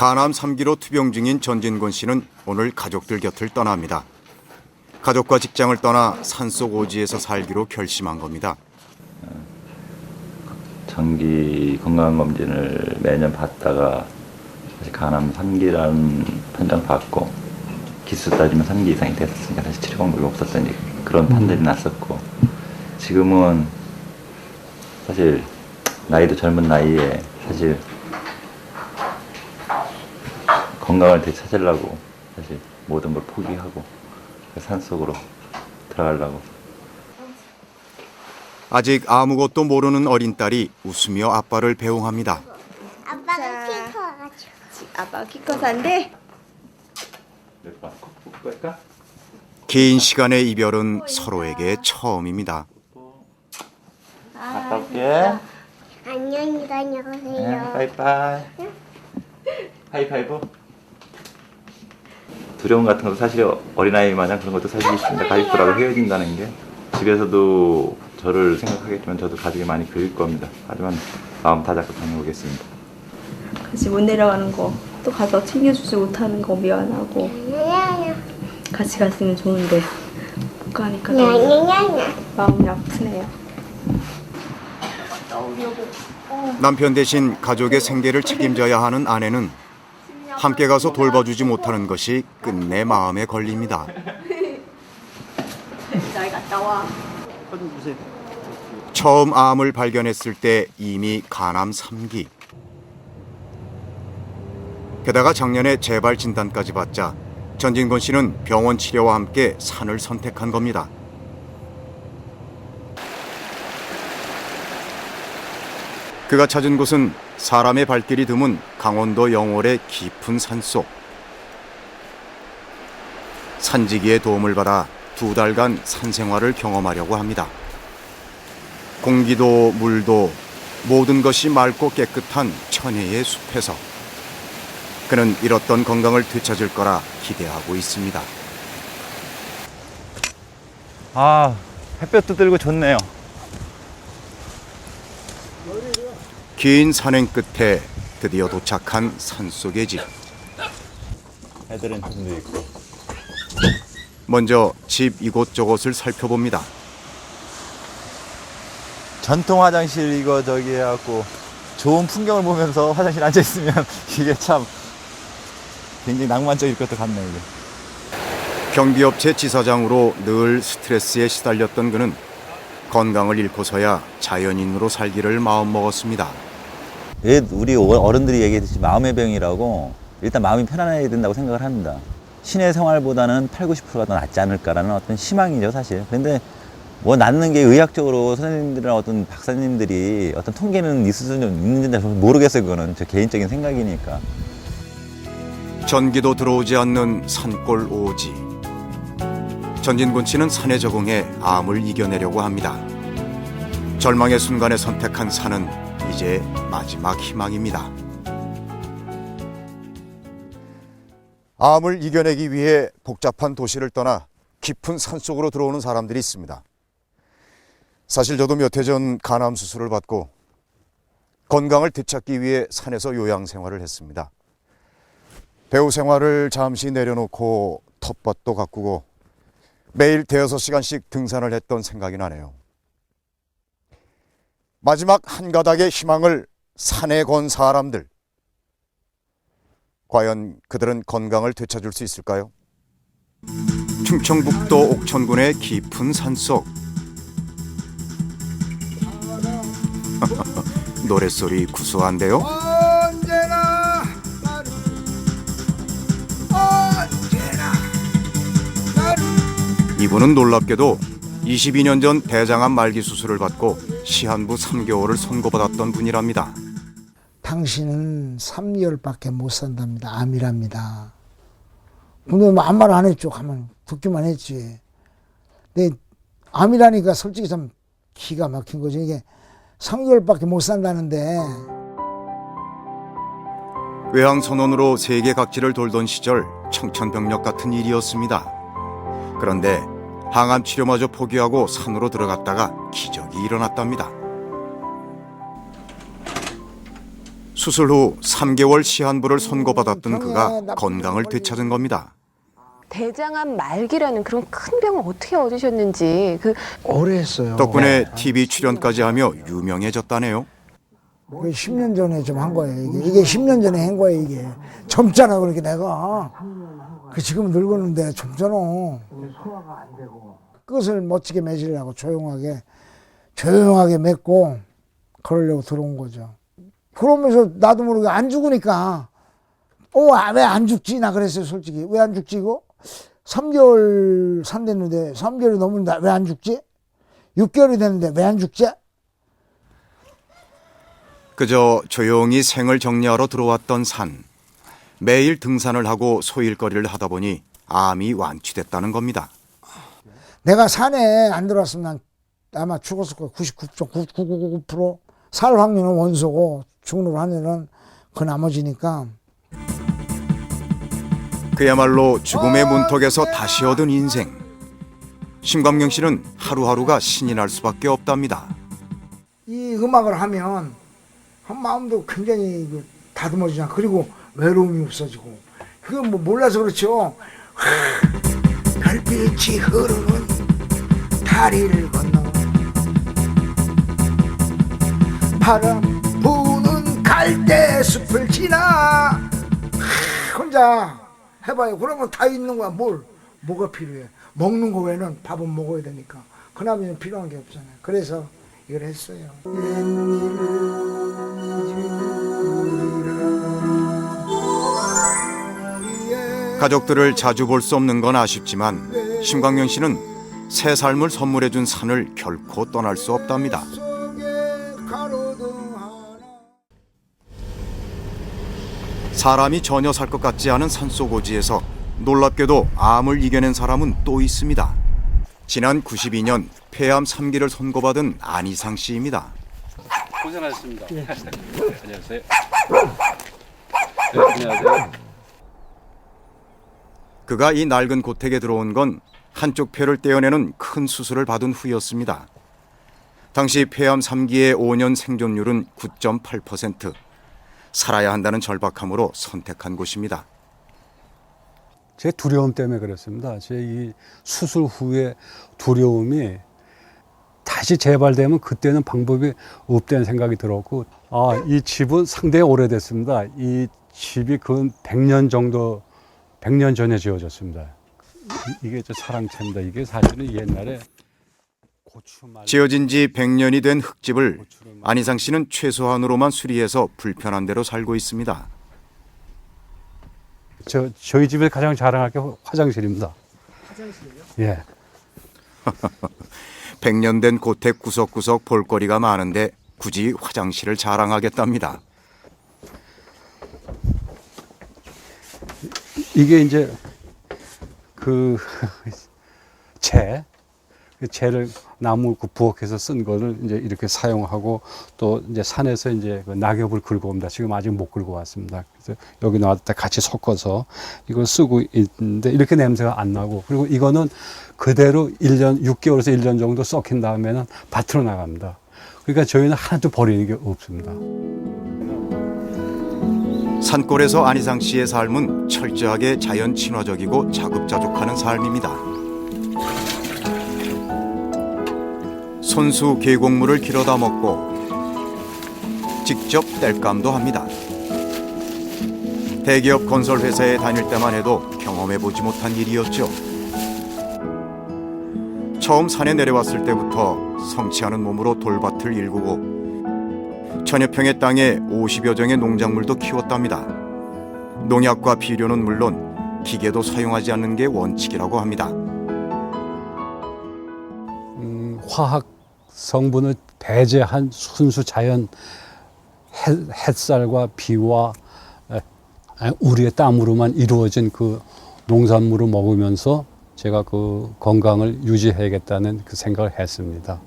간암 3기로 투병 중인 전진권 씨는 오늘 가족들 곁을 떠납니다. 가족과 직장을 떠나 산속 오지에서 살기로 결심한 겁니다. 장기 건강검진을 매년 받다가 사실 간암 3기라는 판정 받고 기수 따지면 3기 이상이 됐었으니까 사실 치료 방법이 없었던 그런 판단이 났었고, 지금은 사실 나이도 젊은 나이에 사실 건강을 되찾으려고 사실 모든 걸 포기하고 산속으로 들어가려고. 아직 아무것도 모르는 어린 딸이 웃으며 아빠를 배웅합니다. 아빠가 키 커가지고. 아빠 키 커서 안 돼? 긴 시간의 이별은 서로에게 처음입니다. 갔다 올게. 안녕히 다녀오세요. 바이바이. 하이파이브. 두려움 같은 것도 사실 어린아이 마냥 그런 것도 사실 있습니다. 가족들하고 헤어진다는 게. 집에서도 저를 생각하겠지만 저도 가족이 많이 그릴 겁니다. 하지만 마음 다잡고 다녀오겠습니다. 같이 못 내려가는 거, 또 가서 챙겨주지 못하는 거 미안하고, 같이 갔으면 좋은데 못 가니까 너무 마음이 아프네요. 남편 대신 가족의 생계를 책임져야 하는 아내는 함께 가서 돌봐주지 못하는 것이 끝내 마음에 걸립니다. 잘 갔다 와. 처음 암을 발견했을 때 이미 간암 3기. 게다가 작년에 재발 진단까지 받자 전진권 씨는 병원 치료와 함께 산을 선택한 겁니다. 그가 찾은 곳은 사람의 발길이 드문 강원도 영월의 깊은 산속. 산지기의 도움을 받아 2달간 산생활을 경험하려고 합니다. 공기도 물도 모든 것이 맑고 깨끗한 천혜의 숲에서 그는 잃었던 건강을 되찾을 거라 기대하고 있습니다. 아, 햇볕도 들고 좋네요. 긴 산행 끝에 드디어 도착한 산속의 집. 애들은 좀도 있고. 먼저 집 이곳저곳을 살펴봅니다. 전통 화장실 이거 저기 해갖고 좋은 풍경을 보면서 화장실 앉아 있으면 이게 참 굉장히 낭만적일 것도 같네요. 이게. 경비업체 지사장으로 늘 스트레스에 시달렸던 그는 건강을 잃고서야 자연인으로 살기를 마음먹었습니다. 왜 우리 어른들이 얘기했듯이 마음의 병이라고 일단 마음이 편안해야 된다고 생각을 합니다. 시내 생활보다는 8, 90%가 더 낫지 않을까라는 어떤 희망이죠, 사실. 근데 뭐 낫는 게 의학적으로 선생님들이나 어떤 박사님들이 어떤 통계는 있을 수 있는지 모르겠어요. 그거는 저 개인적인 생각이니까. 전기도 들어오지 않는 산골 오지. 전진권 씨는 산에 적응해 암을 이겨내려고 합니다. 절망의 순간에 선택한 산은 이제 마지막 희망입니다. 암을 이겨내기 위해 복잡한 도시를 떠나 깊은 산속으로 들어오는 사람들이 있습니다. 사실 저도 몇 해 전 간암 수술을 받고 건강을 되찾기 위해 산에서 요양 생활을 했습니다. 배우 생활을 잠시 내려놓고 텃밭도 가꾸고 매일 대여섯 시간씩 등산을 했던 생각이 나네요. 마지막 한 가닥의 희망을 산에 건 사람들. 과연 그들은 건강을 되찾을 수 있을까요? 충청북도 옥천군의 깊은 산속. 노랫소리 구수한데요? 언제나 이분은 놀랍게도 22년 전 대장암 말기 수술을 받고 시한부 3개월을 선고받았던 분이랍니다. 당신은 3개월밖에 못 산답니다. 암이랍니다. 근데 뭐 아무 말 안 했죠. 가만 듣기만 했지. 근데 암이라니까 솔직히 좀 기가 막힌 거죠. 이게 3개월밖에 못 산다는데. 외항 선원으로 세계 각지를 돌던 시절 청천벽력 같은 일이었습니다. 그런데 항암 치료마저 포기하고 산으로 들어갔다가 기적이 일어났답니다. 수술 후 3개월 시한부를 선고받았던 그가 건강을 되찾은 겁니다. 대장암 말기라는 그런 큰 병을 어떻게 얻으셨는지 오래 했어요. 덕분에 TV 출연까지 하며 유명해졌다네요. 10년 전에 좀 한 거예요. 이게 10년 전에 한 거예요. 이게 젊잖아. 그렇게 내가 지금 늙었는데 젊잖아. 끝을 멋지게 맺으려고 조용하게 맺고 그러려고 들어온 거죠. 그러면서 나도 모르게 안 죽으니까 왜 안 죽지? 나 그랬어요. 솔직히 왜 안 죽지 이거? 3개월 산됐는데 3개월이 넘는데 왜 안 죽지? 6개월이 됐는데 왜 안 죽지? 그저 조용히 생을 정리하러 들어왔던 산. 매일 등산을 하고 소일거리를 하다 보니 암이 완치됐다는 겁니다. 내가 산에 안 들어왔으면 난 아마 죽었을 거야. 99.999% 살 확률은 원소고 죽는 확률은 그 나머지니까. 그야말로 죽음의 문턱에서 다시 얻은 인생. 심광명 씨는 하루하루가 신이 날 수밖에 없답니다. 이 음악을 하면 마음도 굉장히 다듬어지잖아. 그리고 외로움이 없어지고. 그건 뭐 몰라서 그렇죠. 별빛이 흐르는 다리를 건너 바람 부는 갈대숲을 지나. 혼자 해봐요. 그러면 다 있는 거야. 뭐가 필요해. 먹는 거 외에는 밥은 먹어야 되니까. 그나마 필요한 게 없잖아요. 그래서 이걸 했어요. 가족들을 자주 볼 수 없는 건 아쉽지만 심광명 씨는 새 삶을 선물해준 산을 결코 떠날 수 없답니다. 사람이 전혀 살 것 같지 않은 산속 오지에서 놀랍게도 암을 이겨낸 사람은 또 있습니다. 지난 92년 폐암 3기를 선고받은 안희상 씨입니다. 고생하셨습니다. 안녕하세요. 네, 안녕하세요. 그가 이 낡은 고택에 들어온 건 한쪽 폐를 떼어내는 큰 수술을 받은 후였습니다. 당시 폐암 3기의 5년 생존율은 9.8%. 살아야 한다는 절박함으로 선택한 곳입니다. 제 두려움 때문에 그랬습니다. 제 이 수술 후에 두려움이 다시 재발되면 그때는 방법이 없다는 생각이 들었고, 이 집은 상당히 오래됐습니다. 이 집이 그 100년 전에 지어졌습니다. 이게 저 사랑채입니다. 이게 사실은 옛날에 지어진 지 100년이 된 흙집을 안희상 씨는 최소한으로만 수리해서 불편한 대로 살고 있습니다. 저희 집에 가장 자랑할 게 화장실입니다. 화장실이요? 예. 100년 된 고택 구석구석 볼거리가 많은데 굳이 화장실을 자랑하겠답니다. 이게 이제 재를 나무 부엌에서 쓴 거를 이제 이렇게 사용하고, 또 이제 산에서 이제 그 낙엽을 긁어 옵니다. 지금 아직 못 긁어 왔습니다. 그래서 여기 나왔을 때 같이 섞어서 이걸 쓰고 있는데 이렇게 냄새가 안 나고, 그리고 이거는 그대로 6개월에서 1년 정도 썩힌 다음에는 밭으로 나갑니다. 그러니까 저희는 하나도 버리는 게 없습니다. 산골에서 안희상 씨의 삶은 철저하게 자연 친화적이고 자급자족하는 삶입니다. 손수 계곡물을 길어다 먹고 직접 땔감도 합니다. 대기업 건설회사에 다닐 때만 해도 경험해보지 못한 일이었죠. 처음 산에 내려왔을 때부터 성취하는 몸으로 돌밭을 일구고 천여평의 땅에 50여 정의 농작물도 키웠답니다. 농약과 비료는 물론 기계도 사용하지 않는 게 원칙이라고 합니다. 화학 성분을 배제한 순수 자연 햇살과 비와 우리의 땀으로만 이루어진 그 농산물을 먹으면서 제가 그 건강을 유지해야겠다는 그 생각을 했습니다.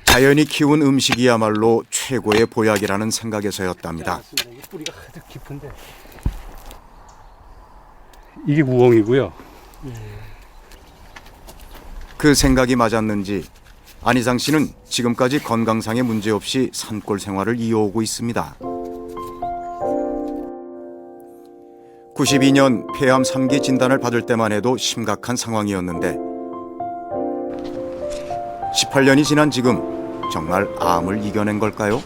자연이 키운 음식이야말로 최고의 보약이라는 생각에서였답니다. 뿌리가 가득 깊은데 이게 우엉이고요. 그 생각이 맞았는지 안희상 씨는 지금까지 건강상의 문제 없이 산골 생활을 이어오고 있습니다. 92년 폐암 3기 진단을 받을 때만 해도 심각한 상황이었는데 18년이 지난 지금 정말 암을 이겨낸 걸까요?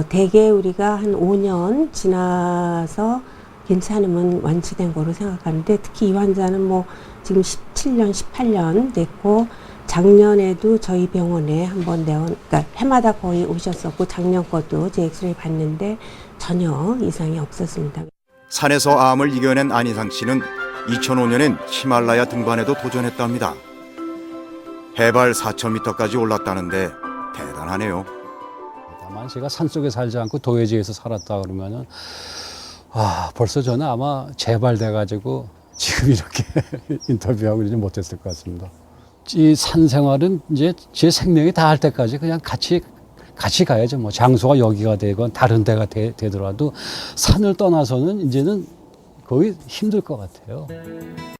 대개 우리가 한 5년 지나서 괜찮으면 완치된 거로 생각하는데 특히 이 환자는 뭐 지금 17년, 18년 됐고 작년에도 저희 병원에 한번 그러니까 해마다 거의 오셨었고 작년 것도 제 엑스레이 봤는데 전혀 이상이 없었습니다. 산에서 암을 이겨낸 안희상 씨는 2005년엔 히말라야 등반에도 도전했답니다. 해발 4,000m까지 올랐다는데 대단하네요. 다만 제가 산속에 살지 않고 도회지에서 살았다 그러면은 벌써 저는 아마 재발돼가지고 지금 이렇게 인터뷰하고 이러지 못했을 것 같습니다. 이 산 생활은 이제 제 생명이 다할 때까지 그냥 같이 가야죠. 뭐 장소가 여기가 되건 다른 데가 되더라도 산을 떠나서는 이제는 거의 힘들 것 같아요.